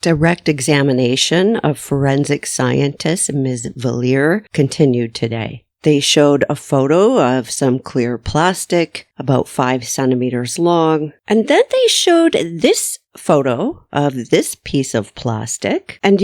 Direct examination of forensic scientist Ms. Villiers continued today. They showed a photo of some clear plastic about 5 centimeters long, and then they showed this photo of this piece of plastic. And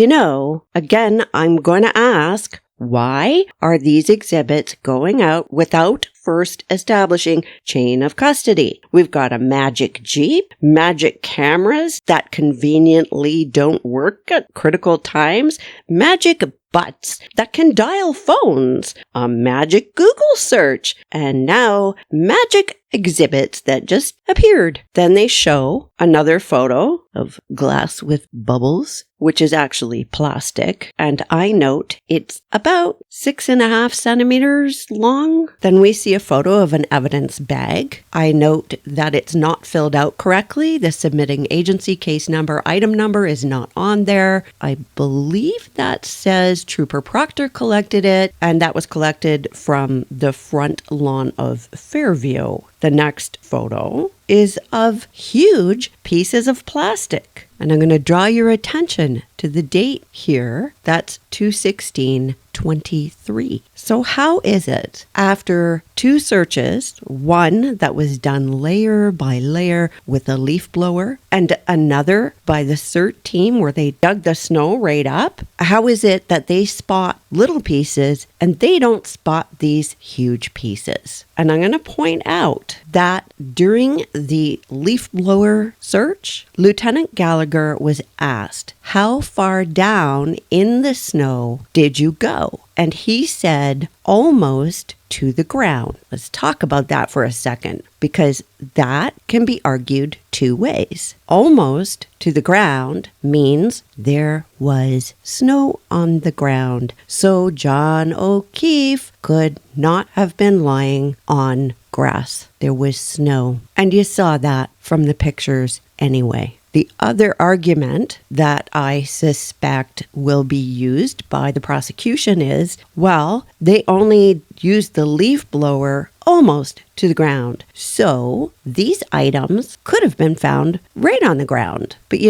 again, I'm going to ask, why are these exhibits going out without first establishing chain of custody? We've got a magic Jeep, magic cameras that conveniently don't work at critical times, magic butts that can dial phones, a magic Google search, and now magic exhibits that just appeared. Then they show another photo of glass with bubbles, which is actually plastic. And I note it's about 6.5 centimeters long. Then we see a photo of an evidence bag. I note that it's not filled out correctly. The submitting agency case number, item number is not on there. I believe that says Trooper Proctor collected it, and that was collected from the front lawn of Fairview. The next photo is of huge pieces of plastic. And I'm going to draw your attention to the date here. That's 2/16/23. So how is it after 2 searches, one that was done layer by layer with a leaf blower and another by the CERT team where they dug the snow right up, how is it that they spot little pieces and they don't spot these huge pieces? And I'm going to point out that during the leaf blower search, Lieutenant Gallagher was asked, how far down in the snow did you go? And he said, almost to the ground. Let's talk about that for a second, because that can be argued 2 ways. Almost to the ground means there was snow on the ground. So John O'Keefe could not have been lying on grass. There was snow. And you saw that from the pictures anyway. The other argument that I suspect will be used by the prosecution is, well, they only used the leaf blower almost to the ground. So these items could have been found right on the ground. But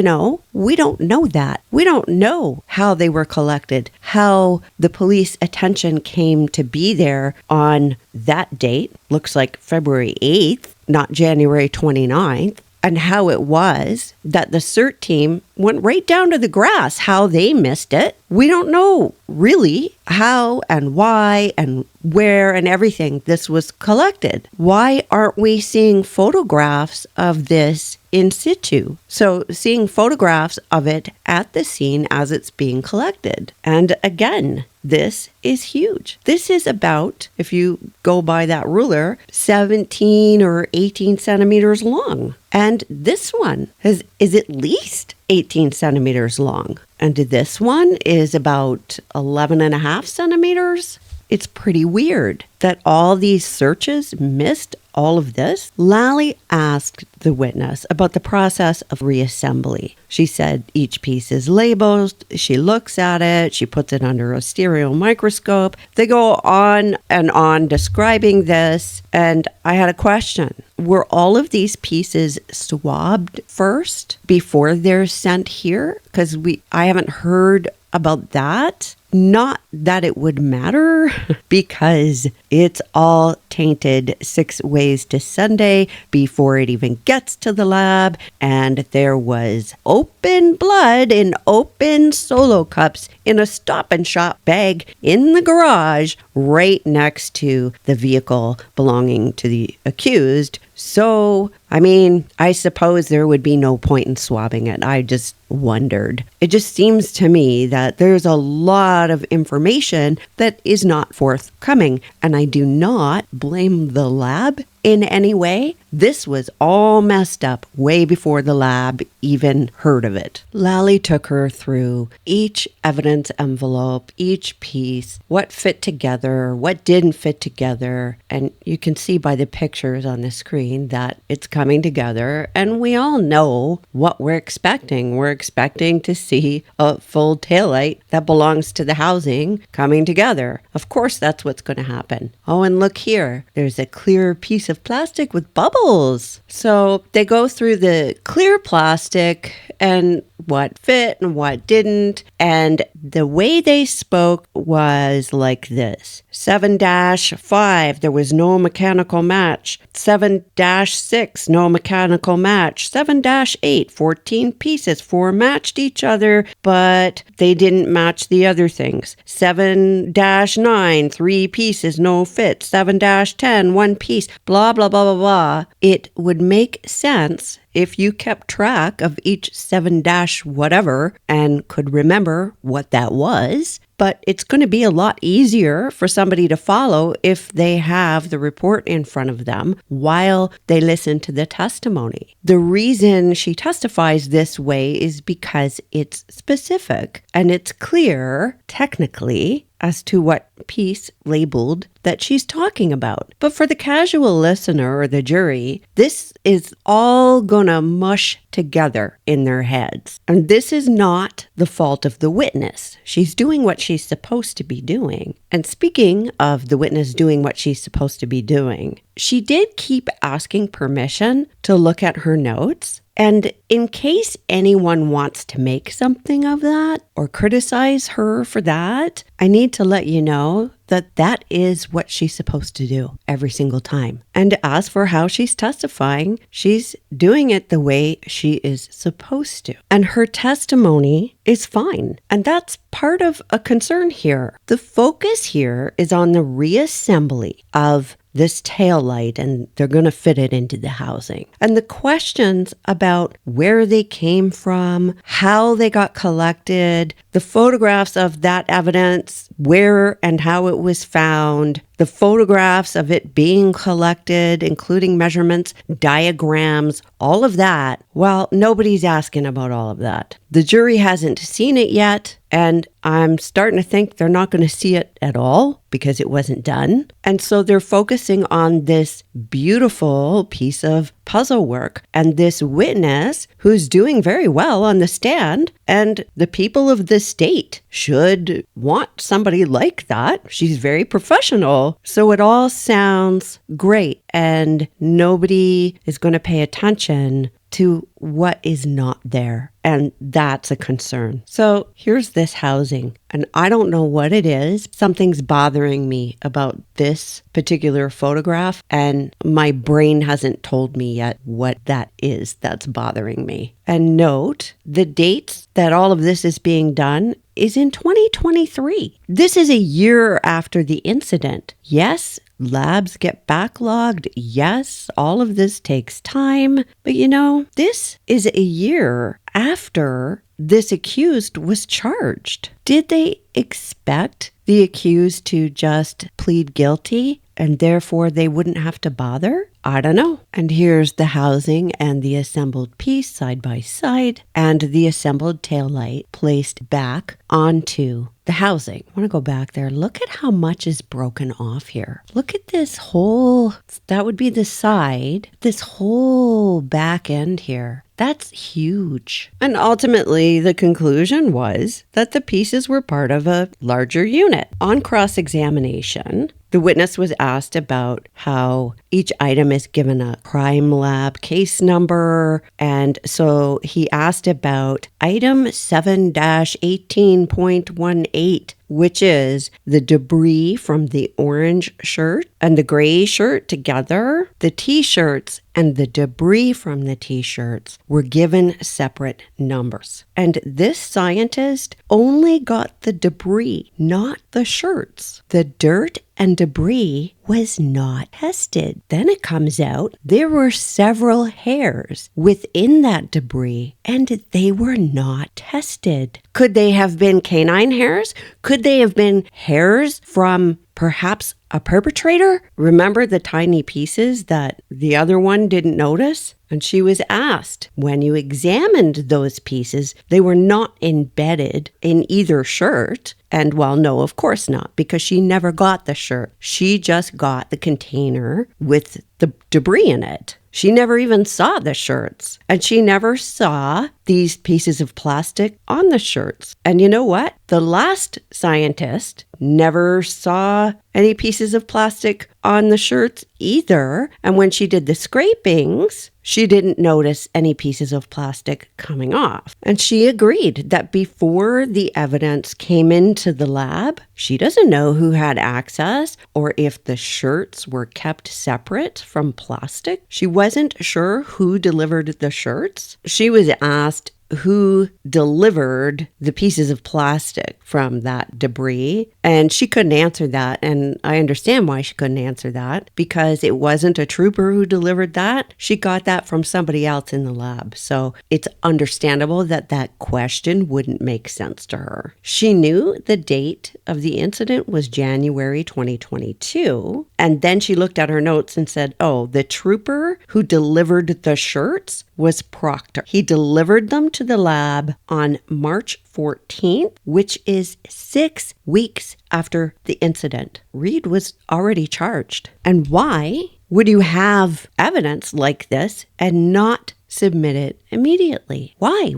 we don't know that. We don't know how they were collected, how the police attention came to be there on that date. Looks like February 8th, not January 29th. And how it was that the CERT team went right down to the grass, how they missed it. We don't know really how and why and where and everything this was collected. Why aren't we seeing photographs of this in situ? So seeing photographs of it at the scene as it's being collected. And again, this is huge. This is about, if you go by that ruler, 17 or 18 centimeters long. And this one is at least 18 centimeters long. And this one is about 11.5 centimeters. It's pretty weird that all these searches missed all of this. Lally asked the witness about the process of reassembly. She said each piece is labeled. She looks at it. She puts it under a stereo microscope. They go on and on describing this. And I had a question. Were all of these pieces swabbed first before they're sent here? Because I haven't heard about that. Not that it would matter, because it's all tainted 6 ways to Sunday before it even gets to the lab. And there was open blood in open Solo cups in a Stop and Shop bag in the garage right next to the vehicle belonging to the accused. So, I suppose there would be no point in swabbing it. I just wondered. It just seems to me that there's a lot of information that is not forthcoming, and I do not blame the lab in any way. This was all messed up way before the lab even heard of it. Lally took her through each evidence envelope, each piece, what fit together, what didn't fit together. And you can see by the pictures on the screen that it's coming together. And we all know what we're expecting. We're expecting to see a full taillight that belongs to the housing coming together. Of course, that's what's going to happen. Oh, and look here. There's a clear piece of of plastic with bubbles. So they go through the clear plastic and what fit and what didn't. And the way they spoke was like this. 7-5, there was no mechanical match. 7-6, no mechanical match. 7-8, 14 pieces, 4 matched each other, but they didn't match the other things. 7-9, 3 pieces, no fit. 7-10, 1 piece, blah, blah, blah, blah, blah. It would make sense if you kept track of each 7-whatever and could remember what that was. But it's going to be a lot easier for somebody to follow if they have the report in front of them while they listen to the testimony. The reason she testifies this way is because it's specific and it's clear, technically, as to what piece labeled that she's talking about. But for the casual listener or the jury, this is all gonna mush together in their heads. And this is not the fault of the witness. She's doing what she's supposed to be doing. And speaking of the witness doing what she's supposed to be doing, she did keep asking permission to look at her notes. And in case anyone wants to make something of that or criticize her for that, I need to let you know that that is what she's supposed to do every single time. And as for how she's testifying, she's doing it the way she is supposed to. And her testimony is fine. And that's part of a concern here. The focus here is on the reassembly of this taillight, and they're going to fit it into the housing. And the questions about where they came from, how they got collected, the photographs of that evidence, where and how it was found, the photographs of it being collected, including measurements, diagrams, all of that. Well, nobody's asking about all of that. The jury hasn't seen it yet, and I'm starting to think they're not going to see it at all because it wasn't done. And so they're focusing on this beautiful piece of puzzle work and this witness who's doing very well on the stand. And the people of the state should want somebody like that. She's very professional. So it all sounds great, and nobody is going to pay attention to what is not there. And that's a concern. So here's this housing, and I don't know what it is. Something's bothering me about this particular photograph, and my brain hasn't told me yet what that is that's bothering me. And note, the dates that all of this is being done is in 2023. This is a year after the incident. Yes, labs get backlogged. Yes, all of this takes time. But you know, this is a year after this accused was charged. Did they expect the accused to just plead guilty and therefore they wouldn't have to bother? I don't know. And here's the housing and the assembled piece side by side, and the assembled taillight placed back onto the housing. I want to go back there. Look at how much is broken off here. Look at this whole, that would be the side, this whole back end here. That's huge. And ultimately, the conclusion was that the pieces were part of a larger unit. On cross-examination, the witness was asked about how each item is given a crime lab case number. And so he asked about item 7-18.18, which is the debris from the orange shirt and the gray shirt together. The t-shirts and the debris from the t-shirts were given separate numbers. And this scientist only got the debris, not the shirts. The dirt and debris was not tested. Then it comes out there were several hairs within that debris, and they were not tested. Could they have been canine hairs? Could they have been hairs from perhaps a perpetrator? Remember the tiny pieces that the other one didn't notice? And she was asked, when you examined those pieces, they were not embedded in either shirt. And well, no, of course not, because she never got the shirt. She just got the container with the debris in it. She never even saw the shirts, and she never saw these pieces of plastic on the shirts. And you know what? The last scientist never saw any pieces of plastic on the shirts either. And when she did the scrapings, she didn't notice any pieces of plastic coming off. And she agreed that before the evidence came into the lab, she doesn't know who had access or if the shirts were kept separate from plastic. She wasn't sure who delivered the shirts. She was asked who delivered the pieces of plastic from that debris. And she couldn't answer that. And I understand why she couldn't answer that, because it wasn't a trooper who delivered that. She got that from somebody else in the lab. So it's understandable that that question wouldn't make sense to her. She knew the date of the incident was January 2022. And then she looked at her notes and said, oh, the trooper who delivered the shirts was Proctor. He delivered them to the lab on March 14th, which is 6 weeks after the incident. Reed was already charged. And why would you have evidence like this and not submit it immediately? Why?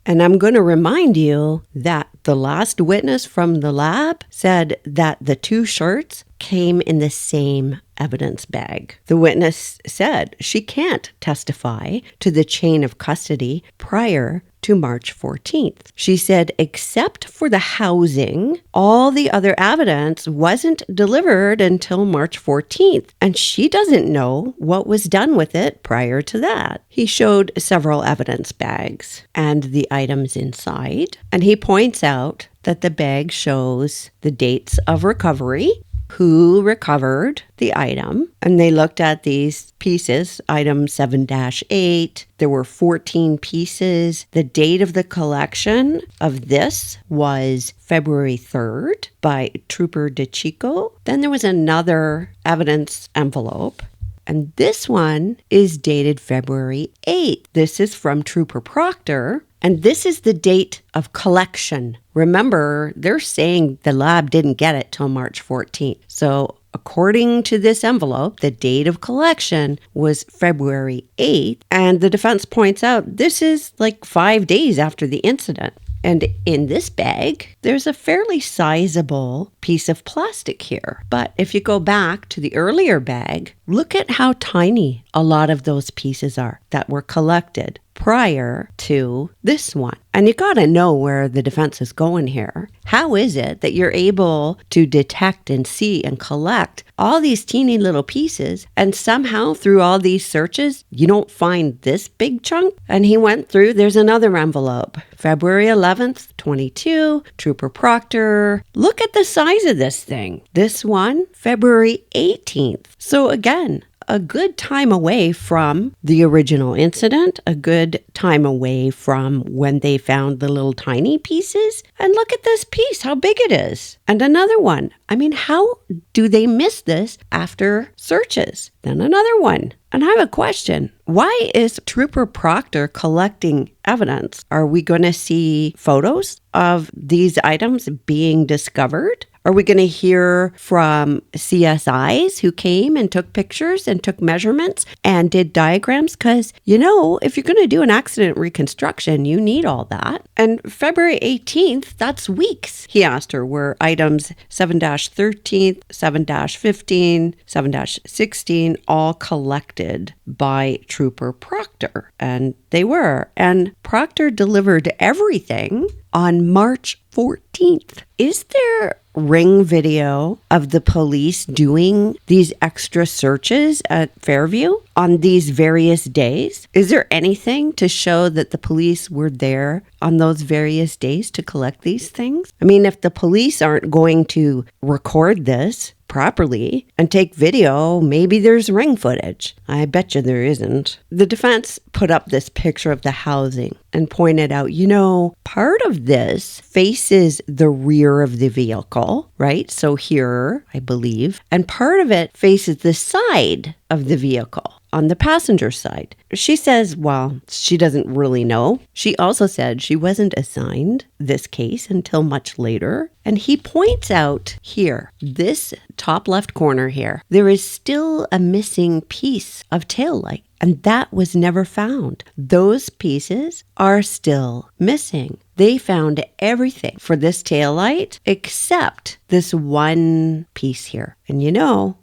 And I'm going to remind you that the last witness from the lab said that the two shirts came in the same evidence bag. The witness said she can't testify to the chain of custody prior to March 14th. She said, except for the housing, all the other evidence wasn't delivered until March 14th, and she doesn't know what was done with it prior to that. He showed several evidence bags and the items inside, and he points out that the bag shows the dates of recovery, who recovered the item, and they looked at these pieces, item 7-8. There were 14 pieces. The date of the collection of this was February 3rd by Trooper DeChico. Then there was another evidence envelope, and this one is dated February 8th. This is from Trooper Proctor, and this is the date of collection. Remember, they're saying the lab didn't get it till March 14th. So according to this envelope, the date of collection was February 8th. And the defense points out this is like 5 days after the incident. And in this bag, there's a fairly sizable piece of plastic here. But if you go back to the earlier bag, look at how tiny a lot of those pieces are that were collected prior to this one. And you got to know where the defense is going here. How is it that you're able to detect and see and collect all these teeny little pieces, and somehow through all these searches, you don't find this big chunk? And he went through, there's another envelope, February 11th, 22, Trooper Proctor. Look at the size of this thing. This one, February 18th. So again, a good time away from the original incident, a good time away from when they found the little tiny pieces. And look at this piece, how big it is. And another one. I mean, how do they miss this after searches? Then another one. And I have a question. Why is Trooper Proctor collecting evidence? Are we going to see photos of these items being discovered? Are we going to hear from CSIs who came and took pictures and took measurements and did diagrams? Because, you know, if you're going to do an accident reconstruction, you need all that. And February 18th, that's weeks. He asked her, were items 7-13, 7-15, 7-16 all collected by Trooper Proctor? And they were. And Proctor delivered everything on March 14th. Is there ring video of the police doing these extra searches at Fairview on these various days? Is there anything to show that the police were there on those various days to collect these things? I mean, if the police aren't going to record this properly and take video, maybe there's ring footage. I bet you there isn't. The defense put up this picture of the housing and pointed out, you know, part of this faces the rear of the vehicle, right? So here, I believe, and part of it faces the side of the vehicle on the passenger side. She says, well, she doesn't really know. She also said she wasn't assigned this case until much later. And he points out here, this top left corner here, there is still a missing piece of tail light. and that was never found. Those pieces are still missing. They found everything for this taillight except this one piece here. And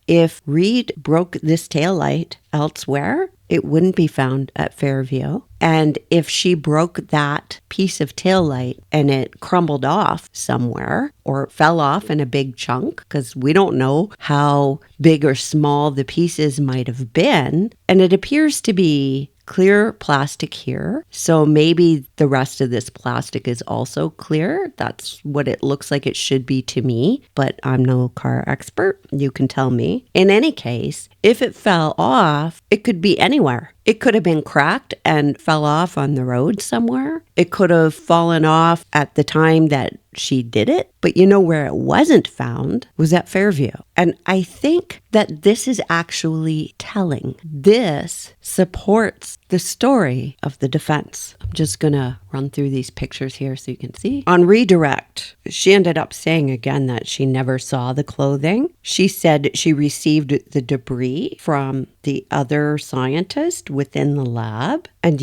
if Reed broke this taillight elsewhere, it wouldn't be found at Fairview. And if she broke that piece of taillight and it crumbled off somewhere or fell off in a big chunk, because we don't know how big or small the pieces might have been, and it appears to be clear plastic here. So maybe the rest of this plastic is also clear. That's what it looks like it should be to me, but I'm no car expert. You can tell me. In any case, if it fell off, it could be anywhere. It could have been cracked and fell off on the road somewhere. It could have fallen off at the time that she did it. But where it wasn't found was at Fairview. And I think that this is actually telling. This supports the story of the defense. I'm just going to run through these pictures here so you can see. On redirect, she ended up saying again that she never saw the clothing. She said she received the debris from the other scientist within the lab. And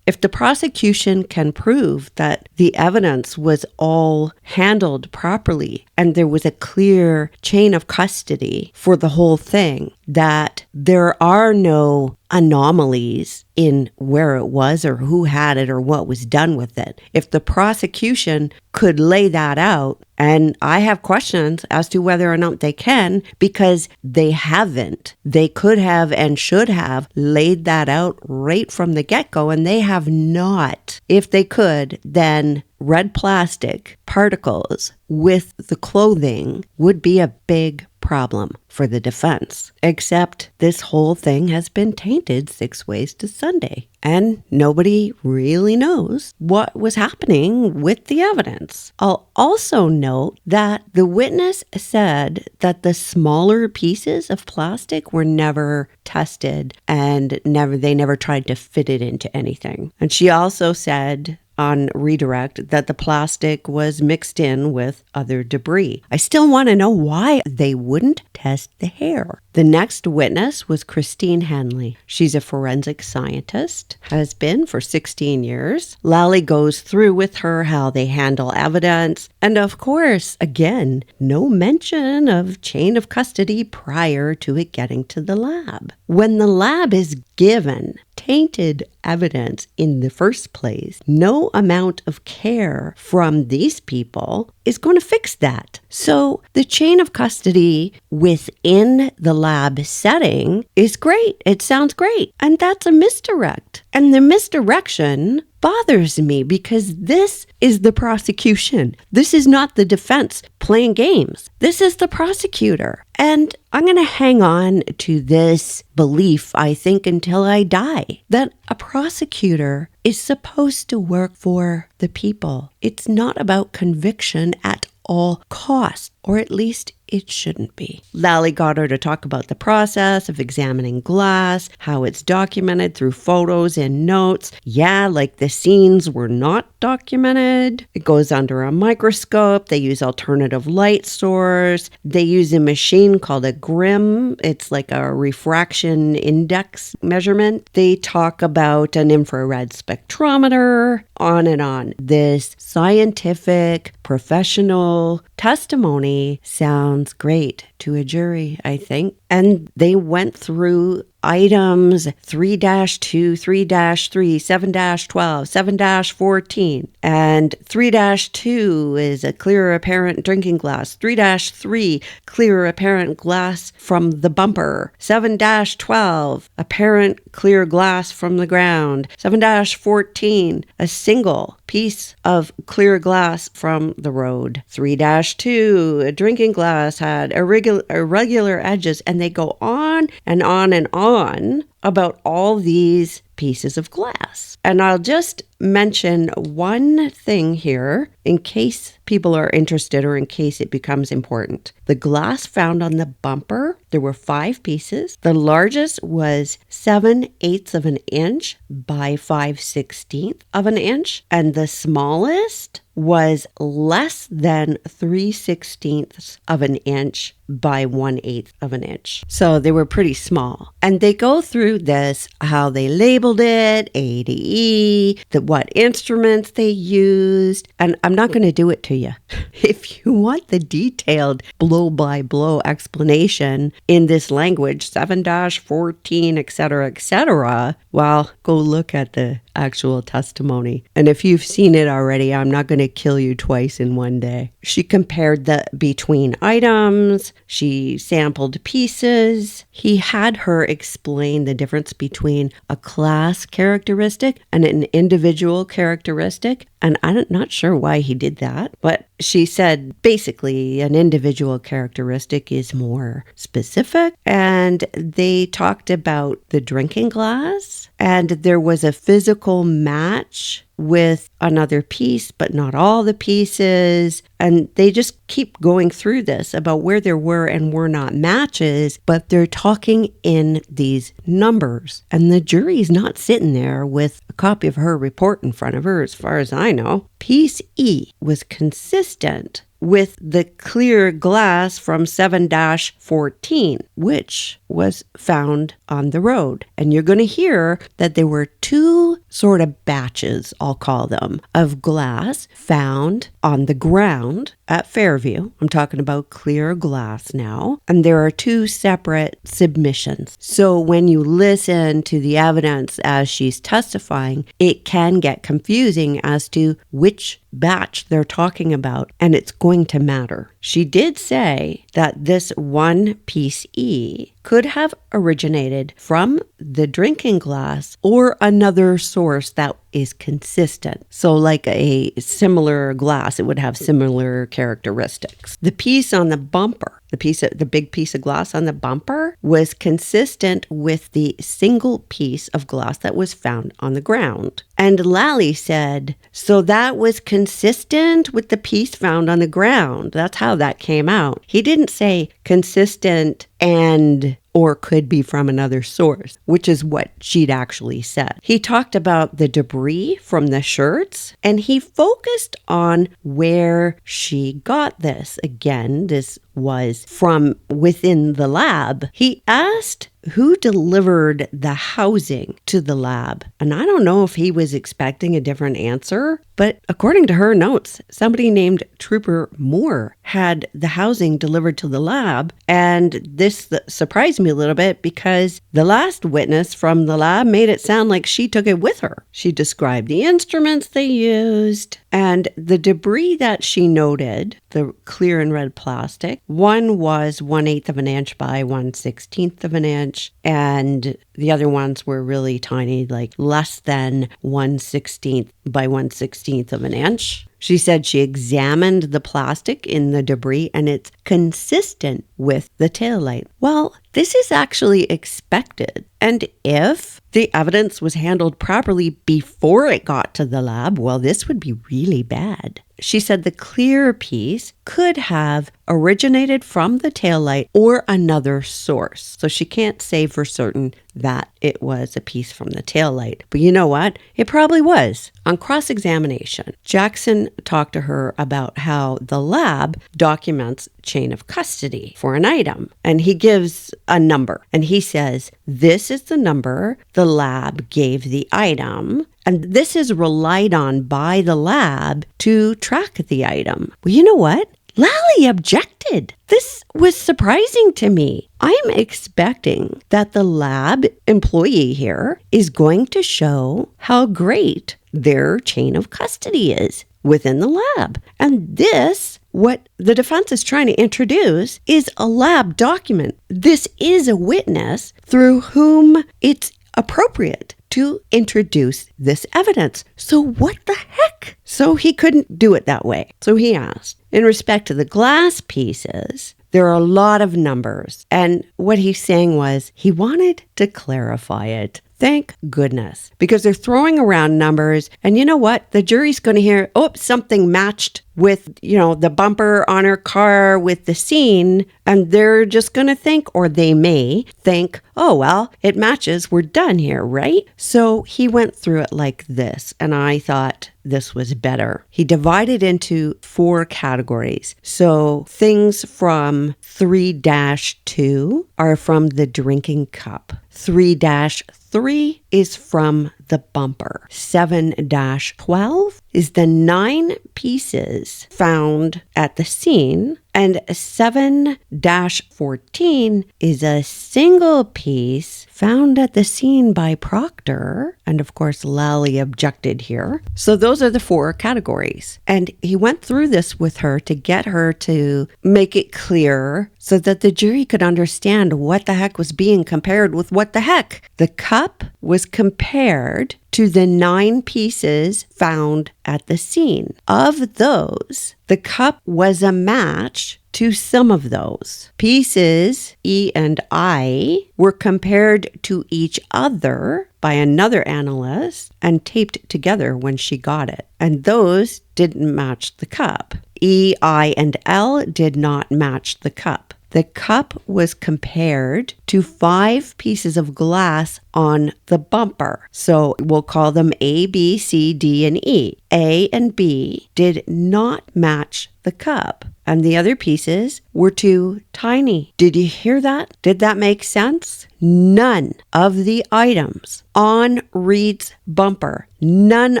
if the prosecution can prove that the evidence was all handled properly and there was a clear chain of custody for the whole thing, that there are no anomalies in where it was or who had it or what was done with it. If the prosecution could lay that out, and I have questions as to whether or not they can, because they haven't. They could have and should have laid that out right from the get-go, and they have not. If they could, then red plastic particles with the clothing would be a big problem for the defense. Except this whole thing has been tainted 6 ways to Sunday, and nobody really knows what was happening with the evidence. I'll also note that the witness said that the smaller pieces of plastic were never tested and they never tried to fit it into anything. And she also said on redirect that the plastic was mixed in with other debris. I still want to know why they wouldn't test the hair. The next witness was Christine Henley. She's a forensic scientist, has been for 16 years. Lally goes through with her how they handle evidence. And of course, again, no mention of chain of custody prior to it getting to the lab. When the lab is given tainted evidence in the first place, no amount of care from these people is going to fix that. So the chain of custody within the lab setting is great. It sounds great. And that's a misdirect. And the misdirection bothers me because this is the prosecution. This is not the defense playing games. This is the prosecutor. And I'm going to hang on to this belief, I think, until I die, that a prosecutor is supposed to work for the people. It's not about conviction at all costs, or at least it shouldn't be. Lally got her to talk about the process of examining glass, how it's documented through photos and notes. Yeah, like the scenes were not documented. It goes under a microscope. They use alternative light source. They use a machine called a GRIM. It's like a refraction index measurement. They talk about an infrared spectrometer, on and on. This scientific, professional testimony sounds great to a jury, I think. And they went through items 3-2, 3-3, 7-12, 7-14. And 3-2 is a clear apparent drinking glass. 3-3, clear apparent glass from the bumper. 7-12, apparent clear glass from the ground. 7-14, a single piece of clear glass from the road. 3-2, a drinking glass had irregular edges, and they go on and on and on about all these pieces of glass. And I'll just mention one thing here in case people are interested or in case it becomes important. The glass found on the bumper, there were 5 pieces. The largest was 7/8 of an inch by 5/16 of an inch. And the smallest was less than 3/16 of an inch by 1/8 of an inch. So they were pretty small. And they go through this, how they labeled it, A to E, what instruments they used. And I'm not going to do it to you. If you want the detailed blow-by-blow explanation in this language, 7-14, etc., well, go look at the actual testimony. And if you've seen it already, I'm not going to kill you twice in one day. She compared the between items. She sampled pieces. He had her explain the difference between a class characteristic and an individual characteristic. And I'm not sure why he did that, but she said basically an individual characteristic is more specific. And they talked about the drinking glass, and there was a physical match with another piece, but not all the pieces. And they just keep going through this about where there were and were not matches, but they're talking in these numbers. And the jury's not sitting there with a copy of her report in front of her, as far as I know. Piece E was consistent with the clear glass from 7-14, which was found on the road. And you're going to hear that there were two sort of batches, I'll call them, of glass found on the ground at Fairview. I'm talking about clear glass now. And there are two separate submissions. So when you listen to the evidence as she's testifying, it can get confusing as to which batch they're talking about, and it's going to matter. She did say that this one piece E could have originated from the drinking glass or another source that is consistent. So like a similar glass, it would have similar characteristics. The piece on the bumper, the big piece of glass on the bumper was consistent with the single piece of glass that was found on the ground. And Lally said, so that was consistent with the piece found on the ground. That's how that came out. He didn't say consistent and or could be from another source, which is what she'd actually said. He talked about the debris from the shirts, and he focused on where she got this. Again, this was from within the lab. He asked who delivered the housing to the lab. And I don't know if he was expecting a different answer, but according to her notes, somebody named Trooper Moore had the housing delivered to the lab. And this surprised me a little bit because the last witness from the lab made it sound like she took it with her. She described the instruments they used and the debris that she noted, the clear and red plastic. One was 1/8 of an inch by 1/16 of an inch, and the other ones were really tiny, like less than 1/16 by 1/16 of an inch. She said she examined the plastic in the debris and it's consistent with the taillight. Well, this is actually expected. And if the evidence was handled properly before it got to the lab, well, this would be really bad. She said the clear piece could have originated from the taillight or another source. So she can't say for certain that it was a piece from the taillight. But you know what? It probably was. On cross-examination, Jackson talked to her about how the lab documents chain of custody for an item. And he gives a number. And he says, this is the number the lab gave the item. And this is relied on by the lab to track the item. Well, you know what? Lally objected. This was surprising to me. I'm expecting that the lab employee here is going to show how great their chain of custody is within the lab. And this, what the defense is trying to introduce, is a lab document. This is a witness through whom it's appropriate to introduce this evidence. So what the heck? So he couldn't do it that way. So he asked, in respect to the glass pieces, there are a lot of numbers. And what he's saying was he wanted to clarify it Thank goodness, because they're throwing around numbers. And you know what? The jury's going to hear, oh, something matched with, the bumper on her car with the scene. And they're just going to think, or they may think, oh, well, it matches. We're done here, right? So he went through it like this. And I thought this was better. He divided into 4 categories. So things from 3-2 are from the drinking cup. 3-3 is from the bumper. 7-12 is the 9 pieces found at the scene. And 7-14 is a single piece found at the scene by Proctor. And of course, Lally objected here. So those are the 4 categories. And he went through this with her to get her to make it clear so that the jury could understand what the heck was being compared with what the heck. The cup was compared to the 9 pieces found at the scene. Of those, the cup was a match to some of those. Pieces E and I were compared to each other by another analyst and taped together when she got it. And those didn't match the cup. E, I, and L did not match the cup. The cup was compared to 5 pieces of glass on the bumper. So we'll call them A, B, C, D, and E. A and B did not match the cup, and the other pieces were too tiny. Did you hear that? Did that make sense? None of the items on Reed's bumper, none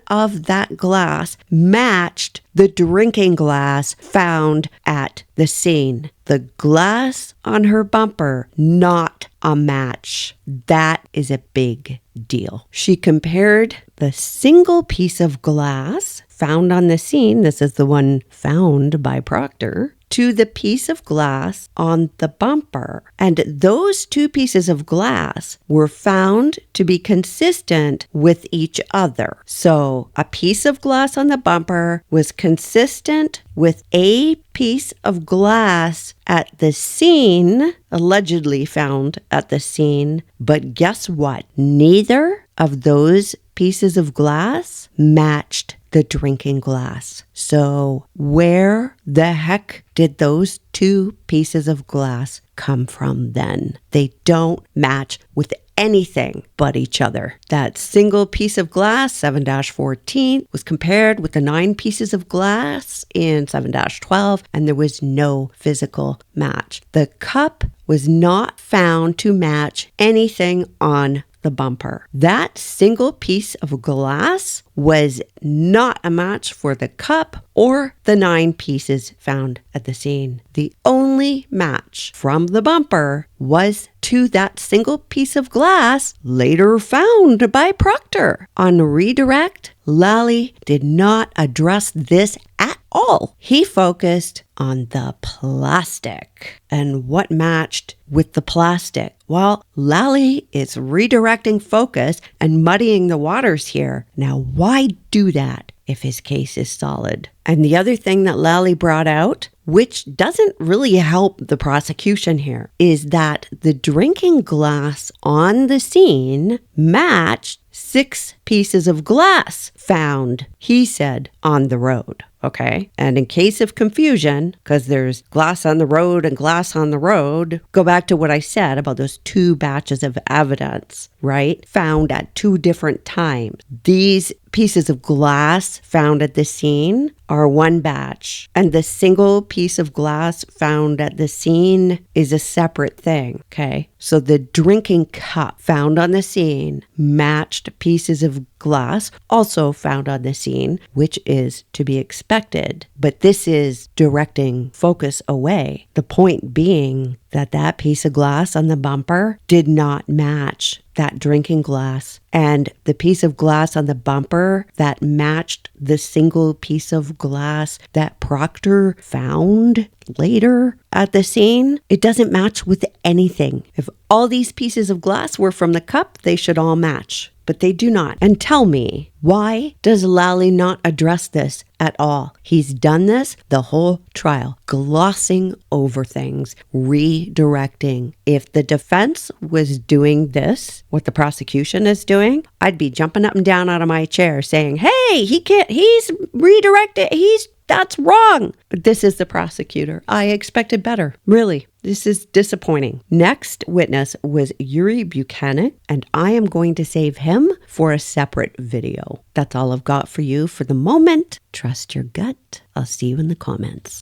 of that glass matched the drinking glass found at the scene. The glass on her bumper, not a match. That is a big deal. She compared the single piece of glass found on the scene, this is the one found by Proctor, to the piece of glass on the bumper. And those 2 pieces of glass were found to be consistent with each other. So a piece of glass on the bumper was consistent with a piece of glass at the scene, allegedly found at the scene. But guess what? Neither of those pieces of glass matched the drinking glass. So where the heck did those 2 pieces of glass come from then? They don't match with anything but each other. That single piece of glass, 7-14, was compared with the 9 pieces of glass in 7-12, and there was no physical match. The cup was not found to match anything on the bumper. That single piece of glass was not a match for the cup or the 9 pieces found at the scene. The only match from the bumper was to that single piece of glass later found by Proctor. On redirect, Lally did not address this at all. He focused on the plastic and what matched with the plastic. Well, Lally is redirecting focus and muddying the waters here. Now, why do that if his case is solid? And the other thing that Lally brought out, which doesn't really help the prosecution here, is that the drinking glass on the scene matched 6 pieces of glass found, he said, on the road. Okay. And in case of confusion, because there's glass on the road and glass on the road, go back to what I said about those 2 batches of evidence, right? Found at 2 different times. These pieces of glass found at the scene are 1 batch, and the single piece of glass found at the scene is a separate thing. Okay. So the drinking cup found on the scene matched pieces of glass also found on the scene, which is to be expected. But this is directing focus away. The point being that that piece of glass on the bumper did not match that drinking glass. And the piece of glass on the bumper that matched the single piece of glass that Proctor found later at the scene, it doesn't match with anything. If all these pieces of glass were from the cup, they should all match. but they do not. And tell me, why does Lally not address this at all? He's done this the whole trial, glossing over things, redirecting. If the defense was doing this, what the prosecution is doing, I'd be jumping up and down out of my chair saying, hey, he's redirected, that's wrong. But this is the prosecutor. I expected better. Really, this is disappointing. Next witness was Yuri Buchanan, and I am going to save him for a separate video. That's all I've got for you for the moment. Trust your gut. I'll see you in the comments.